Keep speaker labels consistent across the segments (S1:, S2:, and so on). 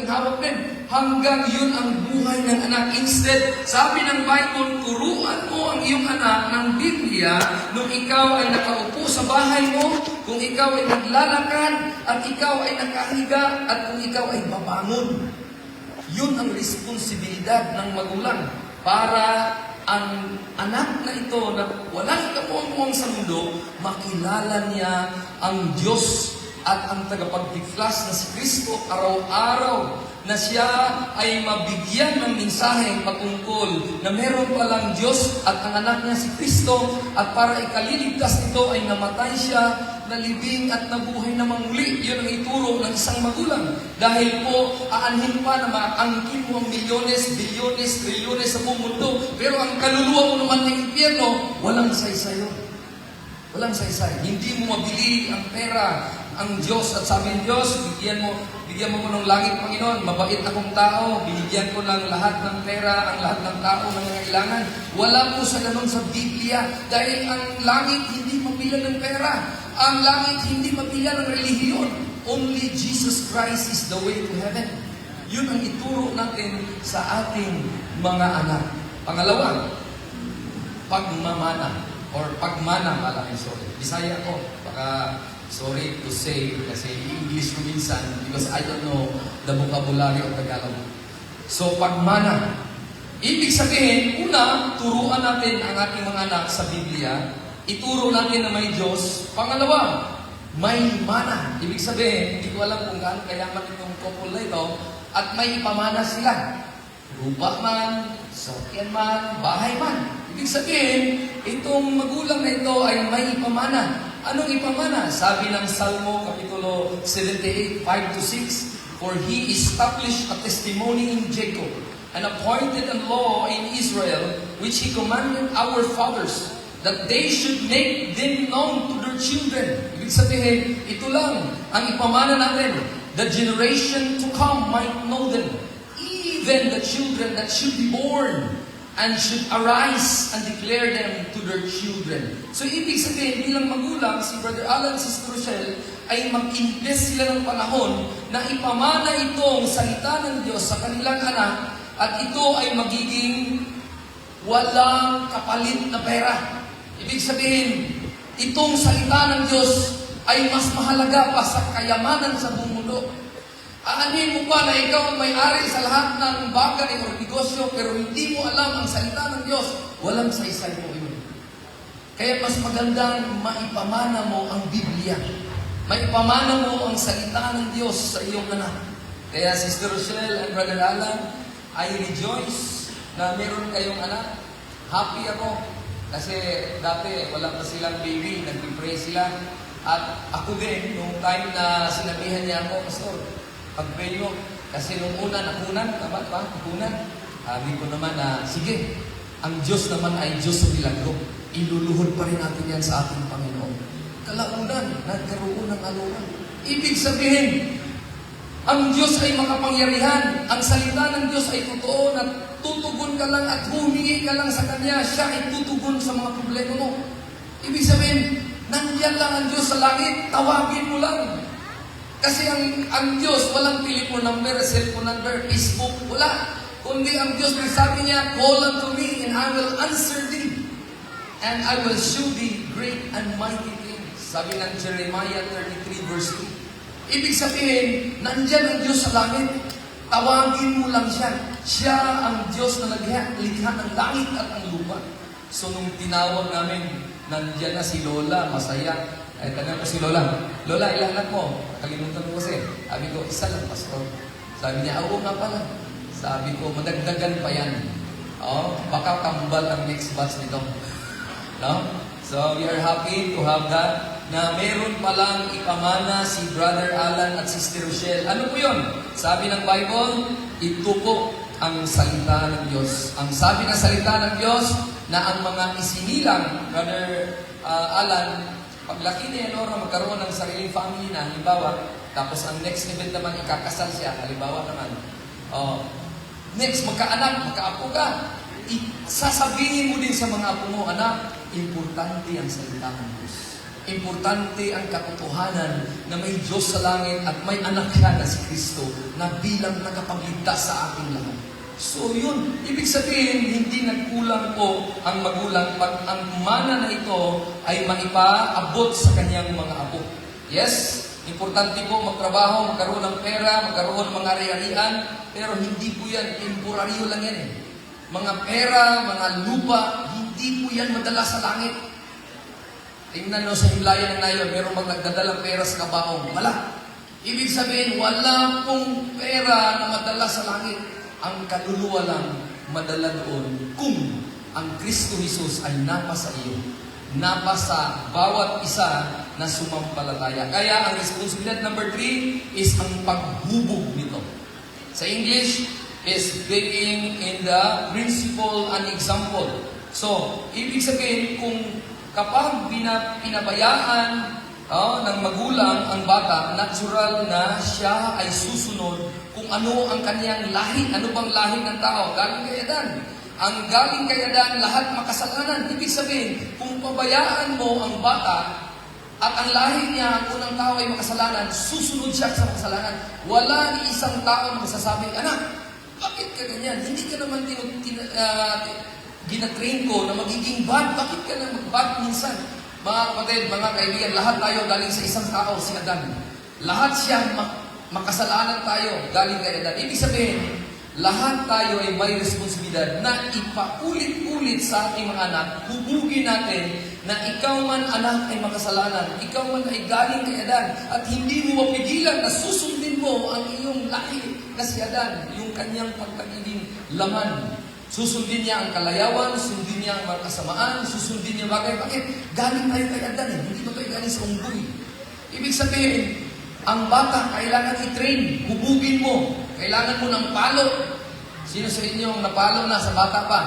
S1: ang hawak din. Hanggang yun ang buhay ng anak. Instead, sabi ng Bible, turuan mo ang iyong anak ng Biblia nung ikaw ay nakaupo sa bahay mo, kung ikaw ay naglalakad, at ikaw ay nakahiga, at kung ikaw ay babangon. Yun ang responsibilidad ng magulang para ang anak na ito na walang kamuang-muang sa mundo, makilala niya ang Diyos at ang tagapagtiklas na si Kristo araw-araw, na siya ay mabigyan ng mensaheng patungkol na meron palang Diyos at ang anak niya si Kristo, at para ikaliligtas nito ay namatay siya, nalibing at nabuhay na muli. Yun ang ituro ng isang magulang. Dahil po, aanhin pa na maangkin mo ang milyones, bilyones, trilyones sa buong mundo, pero ang kaluluwa mo naman ng impyerno, walang saysay. Walang saysay. Hindi mo mabili ang pera, ang Diyos. At sabi ng Diyos, bigyan mo ko ng langit, Panginoon. Mabait akong tao. Binigyan ko ng lahat ng pera, ang lahat ng tao na nangailangan. Wala po sa ganun sa Biblia. Dahil ang langit hindi mabilan ng pera. Ang langit hindi mabilan ng relihiyon. Only Jesus Christ is the way to heaven. Yun ang ituro natin sa ating mga anak. Pangalawa, pagmamana. Or pagmana, Bisaya ko. Baka sorry to say, kasi English ko minsan, because I don't know the vocabulary of Tagalog. So, pagmana. Ibig sabihin, una, turuan natin ang ating mga anak sa Biblia. Ituro natin na may Diyos. Pangalawa, may mana. Ibig sabihin, hindi ko alam kung gaano kayaman itong couple na ito, at may ipamana sila. Lupa man, sakyan man, bahay man. Ibig sabihin, itong magulang na ito ay may ipamana. Anong ipamana? Sabi ng Salmo, Kapitulo 78, 5-6, For He established a testimony in Jacob, and appointed a law in Israel, which He commanded our fathers, that they should make them known to their children. Ibig sabihin, ito lang ang ipamana natin. The generation to come might know them. Even the children that should be born, and should arise and declare them to their children. So, ibig sabihin, bilang magulang, si Brother Alan, Sister Rochelle, ay mag-invest sila ng panahon na ipamana itong salita ng Diyos sa kanilang anak, at ito ay magiging walang kapalit na pera. Ibig sabihin, itong salita ng Diyos ay mas mahalaga pa sa kayamanan sa buong mundo. Aanin mo pa na ikaw ang may-ari sa lahat ng bagay o negosyo, pero hindi mo alam ang salita ng Diyos, walang saysay mo yun. Kaya mas magandang maipamana mo ang Biblia. Maipamana mo ang salita ng Diyos sa iyong anak. Kaya Sister Rochelle and Brother Alan, I rejoice na meron kayong anak. Happy ako. Kasi dati wala pa silang baby, nag-pray sila. At ako din, nung time na sinabihan niya ako, Pastor, pag-pray mo. Kasi nung una, nakunan. Tama ba? Nakunan. Sabi ko naman na, sige, ang Diyos naman ay Diyos sa milagro. Iluluhod pa rin natin yan sa ating Panginoon. Kalaunan, nagkaroon ng aluran. Ibig sabihin, ang Diyos ay makapangyarihan. Ang salita ng Diyos ay totoo na tutugon ka lang at humingi ka lang sa Kanya. Siya ay tutugon sa mga problema mo. Ibig sabihin, nandiyan lang ang Diyos sa langit. Tawagin mo lang. Kasi ang Diyos, walang telephone number, cellphone number, Facebook, wala. Kundi ang Diyos, sabi niya, call unto me and I will answer thee. And I will show thee great and mighty things. Sabi ng Jeremiah 33 verse 2. Ibig sabihin, nandyan ang Diyos sa langit. Tawagin mo lang siya. Siya ang Diyos na likha ng langit at ang lupa. So nung tinawag namin, nandyan na si Lola, masaya. Ay, tanong ko si Lola, Lola, ilang anak mo? Nakalimutan ko kasi. Sabi ko, isa lang, Pastor. Sabi niya, oo nga pala. Sabi ko, madagdagan pa yan. Oh, baka kambal ang next batch nito. No? So, we are happy to have that. Na meron palang ipamana si Brother Alan at Sister Rochelle. Ano po yun? Sabi ng Bible, ito po ang salita ng Diyos. Ang sabi ng salita ng Diyos na ang mga isinilang, Brother Alan, paglaki niya, Nora, magkaroon ng sariling family na, halimbawa, tapos ang next event naman, ikakasal siya, halimbawa naman, next, magkaanak, magkaapo ka, sasabihin mo din sa mga apo mo, anak, importante ang salita ng Diyos. Importante ang katotohanan na may Diyos sa langit at may anak siya na si Kristo na bilang nakapagligtas sa ating lahat. So yun, ibig sabihin, hindi nagkulang po ang magulang pag ang mana na ito ay maipaabot sa kanyang mga apo. Yes, importante po magtrabaho, magkaroon ng pera, magkaroon ng mga ari-arian, pero hindi po yan, temporaryo lang yan. Mga pera, mga lupa, hindi po yan madala sa langit. Tingnan nyo sa Himlayan ng Nayon, merong nagdadalang pera sa kabaong. Wala. Ibig sabihin, wala pong pera na madala sa langit. Ang kaluluwa lang madala doon kung ang Kristo Jesus ay napasa iyo. Napasa bawat isa na sumampalataya. Kaya ang responsibilidad number 3 is ang paghubog nito. Sa English, is being in the principle and example. So, ibig sabihin, kung kapag pinabayaan ng magulang ang bata, natural na siya ay susunod kung ano ang kanyang lahi. Ano bang lahi ng tao? Galing kay Adan. Ang galing kay Adan, lahat makasalanan. Ibig sabihin, kung pabayaan mo ang bata at ang lahi niya, ang unang tao ay makasalanan, susunod siya sa makasalanan. Wala ni isang tao na masasabi, anak, bakit ka ganyan? Hindi ka naman ginatrain ko na magiging bad. Bakit ka na mag-bad minsan? Mga kapatid, mga kaibigan, lahat tayo galing sa isang tao, si Adan. Lahat siya makasalanan tayo galing kay Adan. Ibig sabihin, lahat tayo ay may responsibilidad na ipaulit-ulit sa ating mga anak, hubugin natin na ikaw man anak ay makasalanan, ikaw man ay galing kay Adan, at hindi mo mapigilan na susundin mo ang iyong lahi na si Adan, yung kanyang pagkagiging laman. Susundin niya ang kalayawan, susundin niya ang mga kasamaan, susundin niya bagay. Bakit? Galing tayo kay Adan eh. Hindi ba tayo galing sa unggoy? Ibig sabihin, ang bata kailangan i-train, hubugin mo. Kailangan mo ng palo. Sino sa inyo ang napalo na sa bata pa?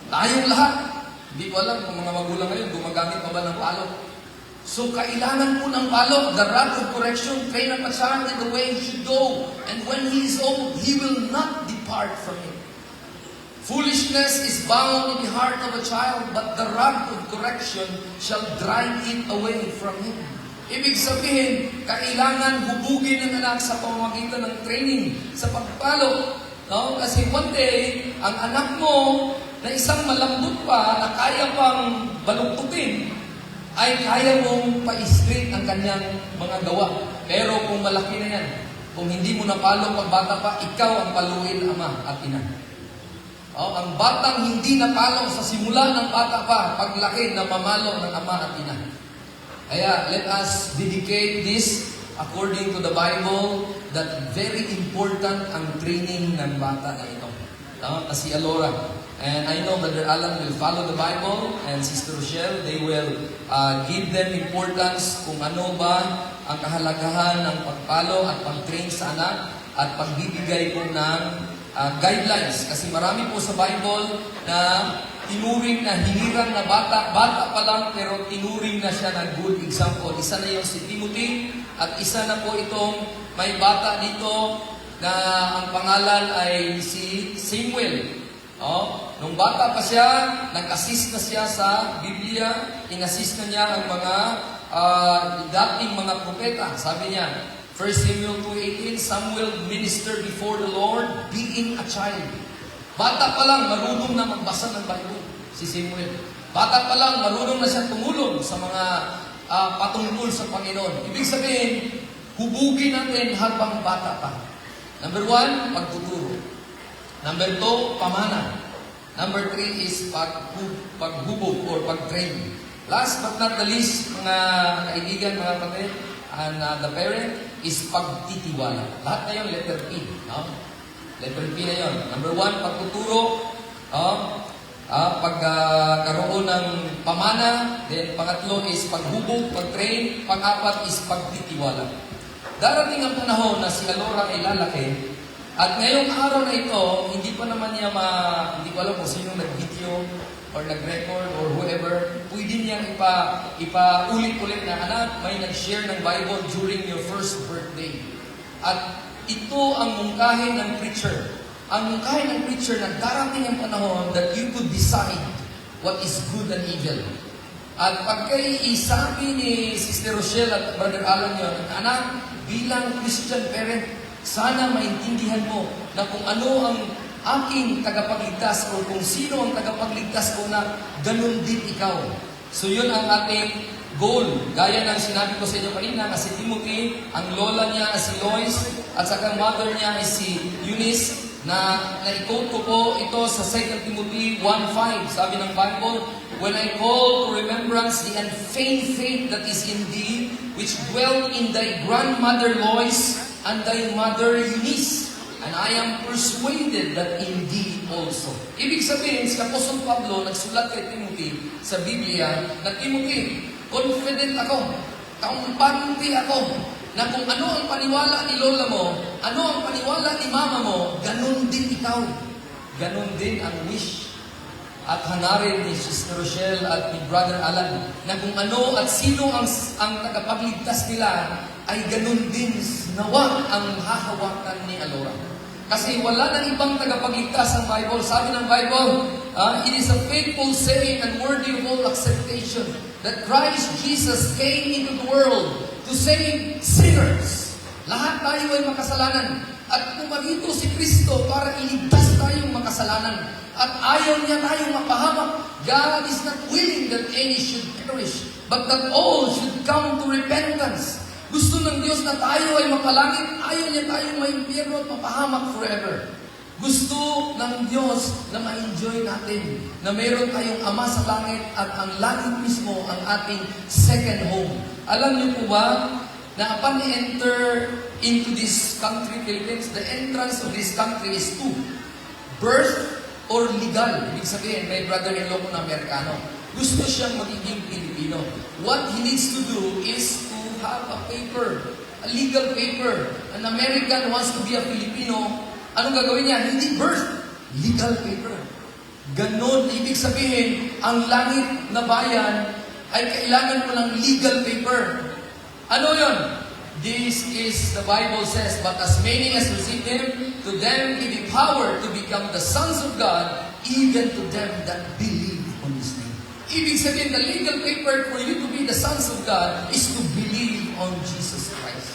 S1: Tayong lahat. Hindi ko alam kung mga magulang ngayon gumagamit pa ba ng palo. So, kailangan mo ng palo, the rod of correction, train up a child in the way he should go. And when he is old, he will not depart from it. Foolishness is bound in the heart of a child, but the rod of correction shall drive it away from him. Ibig sabihin, kailangan hubugin ng anak sa pamamagitan ng training, sa pagpalo. No? Kasi one day, ang anak mo na isang malambot pa, na kaya pang baluktutin, ay kaya mong pa-straight ang kanyang mga gawa. Pero kung malaki na yan, kung hindi mo napalo pag bata pa, ikaw ang paluin ama at ina. Ang batang hindi napalo sa simula ng bata pa, paglaki na mamalo ng ama at ina. Kaya let us dedicate this according to the Bible, that very important ang training ng bata na ito. Kasi Alora. And I know Brother Alan will follow the Bible, and Sister Rochelle, they will give them importance kung ano ba ang kahalagahan ng pagpalo at pag-train sa anak at pagbibigay po ng guidelines. Kasi marami po sa Bible na tinuring na hinirang na bata pa lang, pero tinuring na siya ng good example. Isa na yung si Timothy, at isa na po itong may bata dito na ang pangalan ay si Samuel. Nung bata pa siya, nag-assist na siya sa Biblia, in-assist na niya ang mga dating mga propeta. Sabi niya, 1 Samuel 2:18, Samuel ministered before the Lord, being a child. Bata pa lang, marunong na magbasa ng Bible, si Samuel. Bata pa lang, marunong na siya tumulong sa mga patungkol sa Panginoon. Ibig sabihin, hubugin natin habang bata pa. Number 1, pagtuturo. Number 2, pamana. Number 3 is paghubog or pag-train. Last but not the least, mga kaibigan, mga kapatid, and the parent is pagtitiwala. Lahat na yun, letter P. Letter P na yun. Number 1, pagtuturo. Pagkaroon ng pamana. Then, pangatlo is paghubog, pag-train. Pang-apat is pagtitiwala. Darating ang panahon na si Alora ay lalaki. At ngayong araw na ito, hindi pa naman niya hindi ko alam kung sino nag-video or nag-record or whoever, pwede niyang ipa-ulit-ulit na, anak, may nag-share ng Bible during your first birthday. At ito ang mungkahi ng preacher. Ang mungkahi ng preacher na darating ang panahon that you could decide what is good and evil. At pagkay isabi ni Sister Rochelle at Brother Alan yun, anak, bilang Christian parent, sana maintindihan mo na kung ano ang aking tagapagligtas o kung sino ang tagapagligtas ko na ganun din ikaw. So yun ang ating goal. Gaya ng sinabi ko sa inyo kanina, si Timothy, ang lola niya si Lois, at saka ang mother niya ay si Eunice, na i-quote ko po ito sa 2 Timothy 1:5. Sabi ng Bible, when I call to remembrance the unfeigned faith that is in thee, which dwelt in thy grandmother Lois and thy mother Eunice, and I am persuaded that in thee also. Ibig sabihin, si Apostol Pablo nagsulat kay Timothy sa Biblia na, Timothy, confident ako, kampante ako, na kung ano ang paniwala ni lola mo, ano ang paniwala ni mama mo, ganun din ikaw. Ganun din ang wish at hangarin ni Sister Rochelle at ni Brother Alan, na kung ano at sino ang tagapagligtas nila, ay ganun din nawa ang hahawakan ni Alora. Kasi wala nang ibang tagapagligtas ang Bible. Sabi ng Bible, it is a faithful saying and worthy of all acceptation that Christ Jesus came into the world to save sinners. Lahat tayo ay makasalanan. At pumarito si Kristo para iligtas tayong makasalanan. At ayaw niya tayong mapahamak. God is not willing that any should perish, but that all should come to repentance. Gusto ng Diyos na tayo ay mapalangit. Ayaw niya tayong maimpyerno at mapahamak forever. Gusto ng Diyos na ma-enjoy natin na mayroon tayong Ama sa langit at ang langit mismo ang ating second home. Alam niyo po ba na upon enter into this country, Philippines, the entrance of this country is two. Birth or legal. Ibig sabihin, may brother-in-law ko na Amerikano. Gusto siyang magiging Pilipino. What he needs to do is to have a paper, a legal paper. An American wants to be a Filipino. Anong gagawin niya? Hindi birth, legal paper. Ganon, ibig sabihin, ang langit na bayan ay kailangan mo ng legal paper. Ano yon? This is, the Bible says, but as many as receive Him, to them give Him power to become the sons of God, even to them that believe on His name. Ibig sabihin, the legal paper for you to be the sons of God is to believe on Jesus Christ.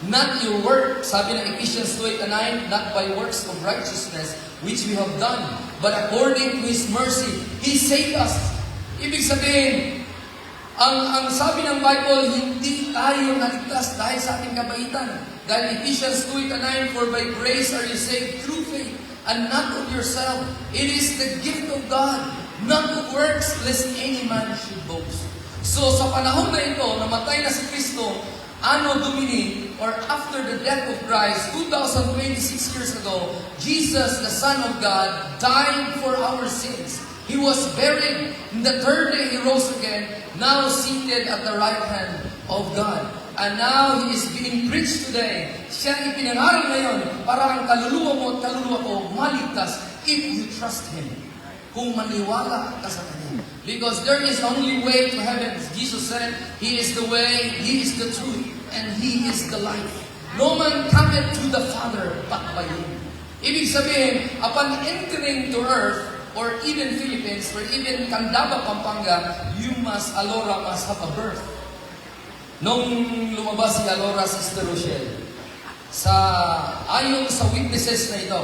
S1: Not your work, sabi ng Ephesians 2:8-9, not by works of righteousness, which we have done, but according to His mercy, He saved us. Ibig sabihin, ang sabi ng Bible, hindi tayo naligtas dahil sa ating kabaitan. Dahil Ephesians 2:8-9, for by grace are you saved through faith, and not of yourself. It is the gift of God, not of works, lest any man should boast. So sa panahon na ito, namatay na si Kristo, Anno Domini, or after the death of Christ, 2026 years ago, Jesus, the Son of God, died for our sins. He was buried. In the third day, He rose again, now seated at the right hand of God. And now He is being preached today. Siya ipinangaral ngayon para ang kaluluwa mo at kaluluwa ko maligtas if you trust Him. Kung maniwala ka sa Kanya. Because there is only way to heaven. Jesus said, He is the way, He is the truth, and He is the life. No man cometh to the Father but by Him. Ibig sabihin, upon entering to earth, or even Philippines, or even Candaba, Pampanga, Alora must have a birth. Nung lumabas si Alora, Sister Rochelle, ayon sa witnesses na ito,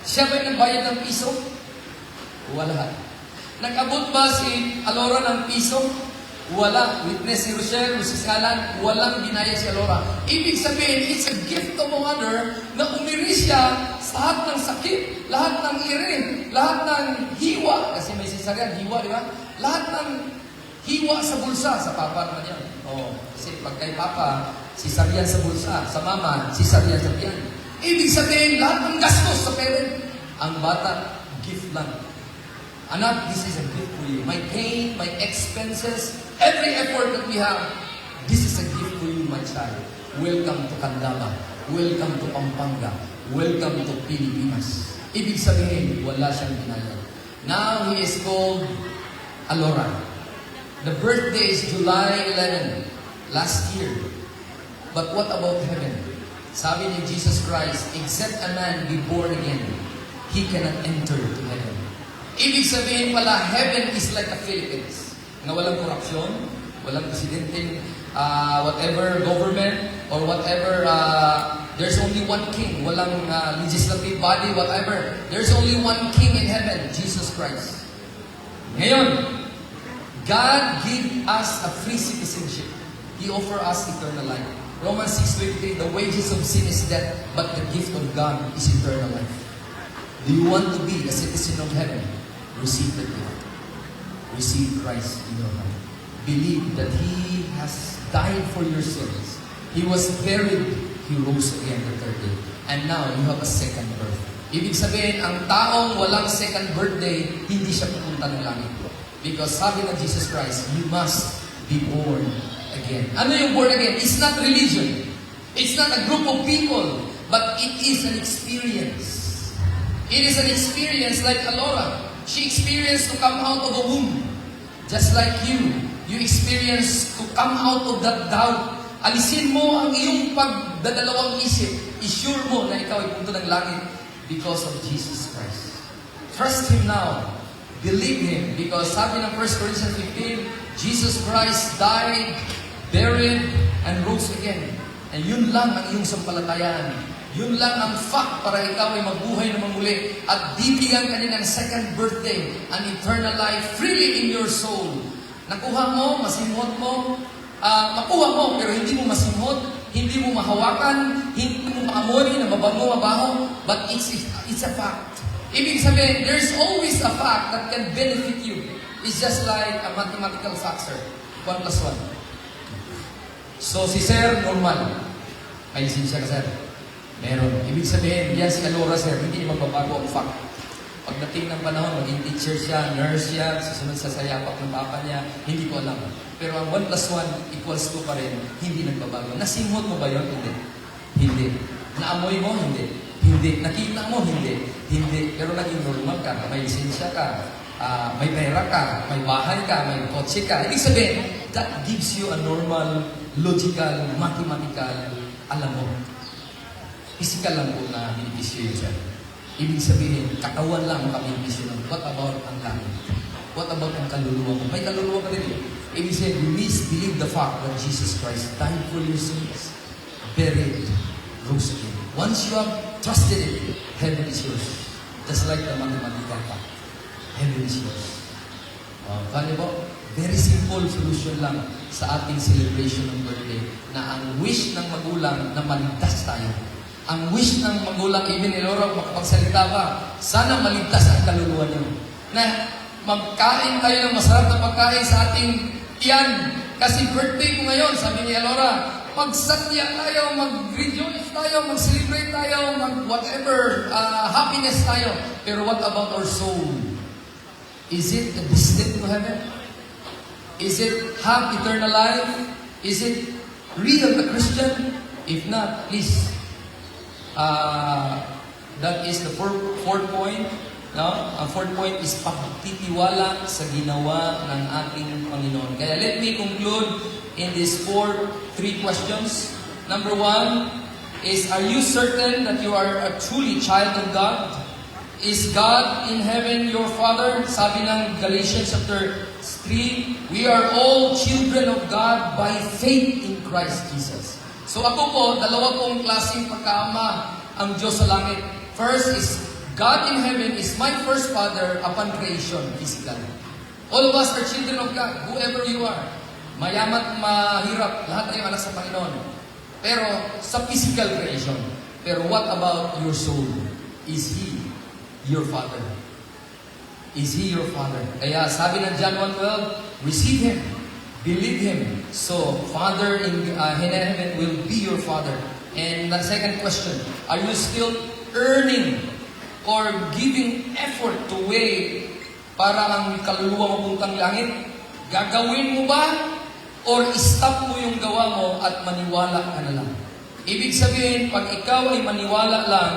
S1: siya ba'y nagbayad ng piso? Wala. Nag-abot ba si Alora ng piso? Wala. Witness si Rochelle, si Alan, walang binayad si Alora. Ibig sabihin, it's a gift of a mother na umiri siya sa lahat ng sakit, lahat ng ire, lahat ng hiwa, kasi may sisaryan, hiwa, di ba? Lahat ng hiwa sa bulsa, sa papa naman yan. Kasi pag kay papa, sisaryan sa bulsa, sa mama, sisaryan sa tiyan. Ibig sabihin, lahat ng gastos sa parent, ang bata, gift lang. Anak, this is a gift for you. My pain, my expenses, every effort that we have, this is a gift for you, my child. Welcome to Candaba. Welcome to Pampanga. Welcome to Pilipinas. Ibig sabihin, wala siyang binayad. Now, he is called Alora. The birthday is July 11, last year. But what about heaven? Sabi ni Jesus Christ, except a man be born again, he cannot enter to heaven. Ibig sabihin pala, heaven is like the Philippines. na walang korupsyon, walang presidente, whatever government, or whatever, there's only one king, walang legislative body, whatever. There's only one king in heaven, Jesus Christ. Ngayon, God gave us a free citizenship. He offered us eternal life. Romans 6:23, the wages of sin is death, but the gift of God is eternal life. Do you want to be a citizen of heaven? Receive the gift. Receive Christ in your life. Believe that He has died for your sins. He was buried. He rose again the third day. And now, you have a second birth. Ibig sabihin, ang taong walang second birthday, hindi siya pupunta ng langit. Because sabi ng Jesus Christ, you must be born again. Ano yung born again? It's not religion. It's not a group of people. But it is an experience. It is an experience like Alora. She experienced to come out of a womb. Just like you. You experience to come out of that doubt. Alisin mo ang iyong pagdadalawang isip. Isure mo na ikaw ay punto ng langit because of Jesus Christ. Trust Him now. Believe Him. Because sabi ng 1 Corinthians 15, Jesus Christ died, buried, and rose again. And yun lang ang iyong sampalatayaan. Yun lang ang fact para ikaw ay mabuhay na mamuli at bibigyan ka din ng second birthday, an eternal life freely in your soul. Nakuha mo, masimhot mo, makuha mo, pero hindi mo masimhot, hindi mo mahawakan, hindi mo maamoy na mabango-mabaho, but it's a fact. Ibig sabihin, there's always a fact that can benefit you. It's just like a mathematical fact, sir. 1 plus 1. So, si Sir, normal. May lisensya ka, sir. Meron. Ibig sabihin, yan si Alora, sir, hindi niya magbabago ang fact. Pagdating ng panahon, maging teacher siya, nurse siya, susunod sa sayapak ng papa niya, hindi ko alam. Pero ang 1 plus 1 equals 2 pa rin, hindi nagbabago. Nasimhot mo ba yun? Hindi. Hindi. Naamoy mo? Hindi. Hindi. Nakita mo? Hindi. Hindi. Pero naging normal ka, may lisensya ka, may pera ka, may bahay ka, may kotse ka. Ibig sabihin, that gives you a normal, logical, mathematical, alam mo. Physical lang po na benepisyo yun, sir. Ibig sabihin, katawan lang ang benepisyo lang. What about ang langit? What about ang kaluluwa mo? May kaluluwa ka din. Ibig sabihin, please believe the fact that Jesus Christ died for your sins, buried, rose again. Once you have trusted it, heaven is yours. Just like the mathematical fact. Heaven is yours. Kaya po, very simple solution lang sa ating celebration ng birthday na ang wish ng magulang na maligtas tayo. Ang wish ng magulang, even Elora, makapagsalita ka, sana maligtas ang kaluluwa niyo. Na magkain tayo ng masarap na pagkain sa ating tiyan. Kasi birthday ko ngayon, sabi ni Elora, magsatya tayo, mag-rejoice tayo, mag-celebrate tayo, mag-whatever, happiness tayo. Pero what about our soul? Is it destined to heaven? Is it have eternal life? Is it real a Christian? If not, please. That is the fourth point. No? Ang fourth point is pagtitiwala sa ginawa ng ating Panginoon. Kaya let me conclude in these three questions. Number 1 is, are you certain that you are a truly child of God? Is God in heaven your Father? Sabi ng Galatians chapter 3, we are all children of God by faith in Christ Jesus. So ako po, dalawa pong klaseng pagkaama ang Diyos sa langit. First is, God in heaven is my first Father upon creation, physically. All of us are children of God, whoever you are. Mayamat, mahirap, lahat tayo anak sa Panginoon. Pero sa physical creation. Pero what about your soul? Is He your Father? Is He your Father? Kaya sabi ng John 1:12, receive Him, believe Him. So, Father in heaven will be your Father. And the second question, are you still earning or giving effort to weigh para ang kaluluwa mapuntang langit? Gagawin mo ba? Or stop mo yung gawa mo at maniwala ka na lang? Ibig sabihin, pag ikaw ay maniwala lang,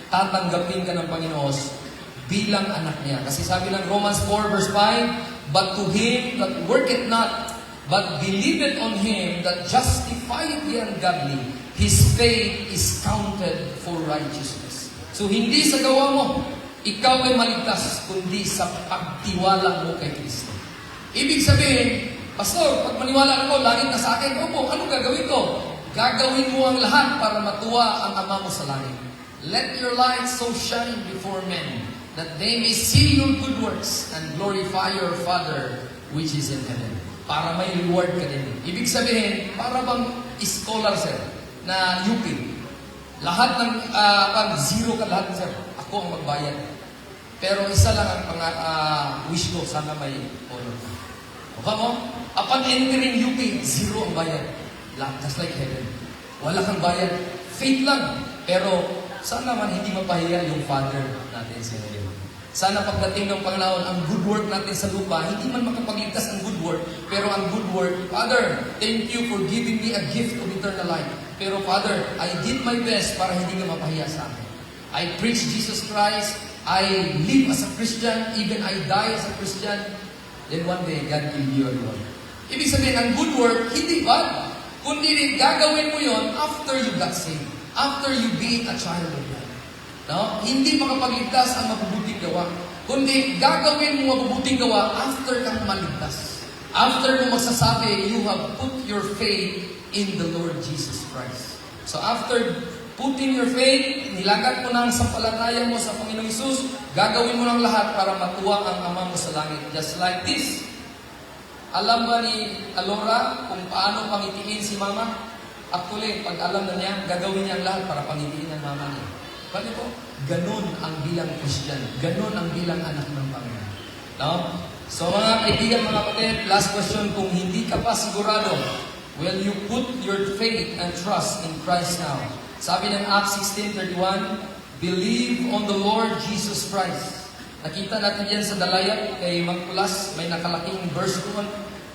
S1: tatanggapin ka ng Panginoon bilang anak niya. Kasi sabi ng Romans 4 verse 5, but to him that worketh not, but believeth on him that justifieth the ungodly, his faith is counted for righteousness. So hindi sa gawa mo, ikaw ay maligtas, kundi sa pagtiwala mo kay Kristo. Ibig sabihin, Pastor, pag maniwala ako, langit na sa akin, opo, ano gagawin ko? Gagawin mo ang lahat para matuwa ang Ama mo sa langit. Let your light so shine before men, that they may see your good works and glorify your Father which is in heaven. Para may reward ka din. Ibig sabihin, para bang scholar, sir, na UP. Lahat ng, pag zero ka lahat, sir, ako ang magbayad. Pero isa lang ang wish ko, sana may honor. Okay mo? Upon entering UP, zero ang bayad. Just like heaven. Wala kang bayad. Faith lang. Pero sana man hindi mapahiya yung Father natin sa heaven. Sana pagdating ng panahon, ang good work natin sa lupa, hindi man makapagligtas ang good work, pero ang good work, Father, thank you for giving me a gift of eternal life. Pero Father, I did my best para hindi ka mapahiya sa akin. I preach Jesus Christ. I live as a Christian. Even I die as a Christian. Then one day, God will be your Lord. Ibig sabihin, ang good work, hindi bad. Kundi gagawin mo yon after you got saved. After you being a child of God. No? Hindi makapagligtas ang mabubuting gawa. Kundi gagawin mo mabubuting gawa after kang maligtas. After mo magsasabi, you have put your faith in the Lord Jesus Christ. So after putting your faith, nilagak mo na ang sampalataya mo sa Panginoong Hesus, gagawin mo ng lahat para matuwa ang Ama mo sa langit. Just like this. Alam ba ni Alora kung paano pangitiin si Mama? Actually, pag alam na niya, gagawin niya ang lahat para pangitiin ang Mama niya. Bakit po? Ganun ang bilang Christian. Ganun ang bilang anak ng Panginoon. No? So mga kaibigan, mga kapatid, last question, kung hindi ka pa sigurado, will you put your faith and trust in Christ now? Sabi ng Acts 16:31, believe on the Lord Jesus Christ. Nakita natin yan sa Dalayat kay Magpulas, may nakalaking verse doon.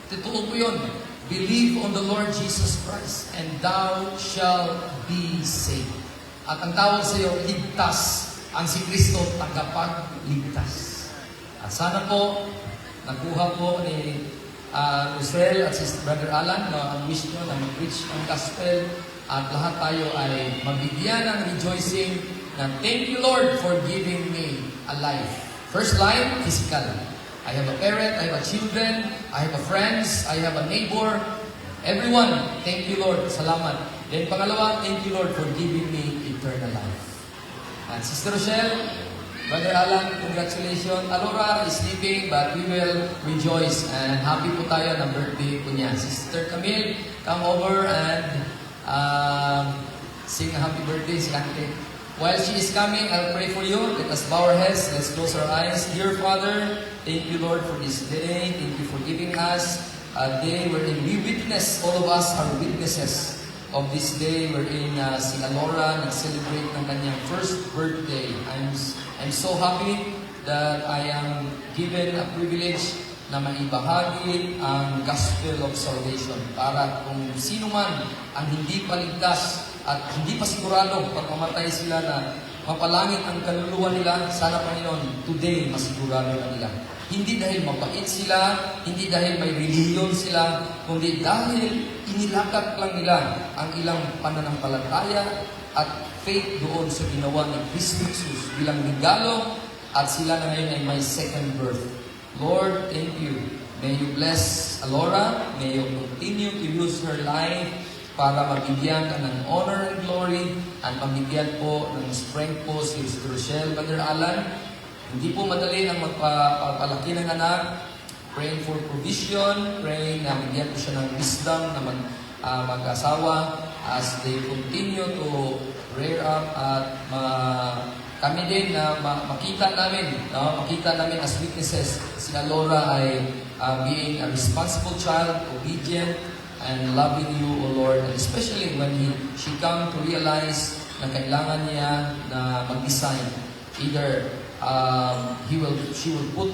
S1: Totoo po yun. Believe on the Lord Jesus Christ and thou shalt be saved. At ang tawag sa iyo, ligtas. Ang si Kristo, tagapagligtas. At sana po, nakuha po ni Rosel at si Brother Alan na ang wish nyo na mag-preach ang gospel at lahat tayo ay mabigyan ng rejoicing na thank you Lord for giving me a life. First life, physical. I have a parent, I have a children, I have a friends, I have a neighbor. Everyone, thank you Lord. Salamat. Then pangalawa, thank you Lord for giving me eternal life. And Sister Rochelle, Brother Alan, congratulations. Alora is sleeping but we will rejoice and happy po tayo ng birthday po niya. Sister Camille, come over and sing a happy birthday si Ate. While she is coming, I'll pray for you. Let us bow our heads. Let's close our eyes. Dear Father, thank you, Lord, for this day. Thank you for giving us a day wherein we witness, all of us are witnesses of this day wherein si Alora nag-celebrate ng kanyang first birthday. I'm so happy that I am given a privilege na maibahagi ang gospel of salvation para kung sino man ang hindi paligtas at hindi pa sigurado pag mamatay sila na mapalangit ang kaluluwa nila, sana Panginoon, today masigurado na nila. Hindi dahil mabait sila, hindi dahil may relihiyon sila, kundi dahil inilakad lang nila ang ilang pananampalataya at faith doon sa ginawa ni Kristo Jesus bilang regalo at sila na ngayon ay may second birth. Lord, thank you. May you bless Alora. May you continue to use her life para mabigyan ka ng honor and glory at mabigyan po ng strength po si Rochelle, Brother Alan. Hindi po madali ang magpapalaki ng anak. Praying for provision, praying na bigyan po siya ng wisdom na mag-asawa as they continue to rear up at kami din na makita namin as witnesses si Alora ay being a responsible child, obedient, and loving you, O Lord, and especially when she come to realize na kailangan niya na mag-design. Either she will put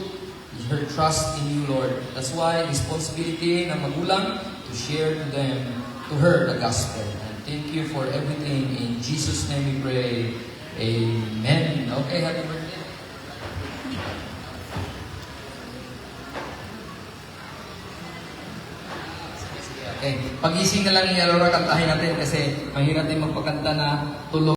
S1: her trust in you, Lord. That's why responsibility ng magulang to share to her the gospel. And thank you for everything. In Jesus' name we pray. Amen. Okay, happy birthday. Okay, pagising na lang ni Alora, kantahin natin kasi mahirap din magpakanta na tulog.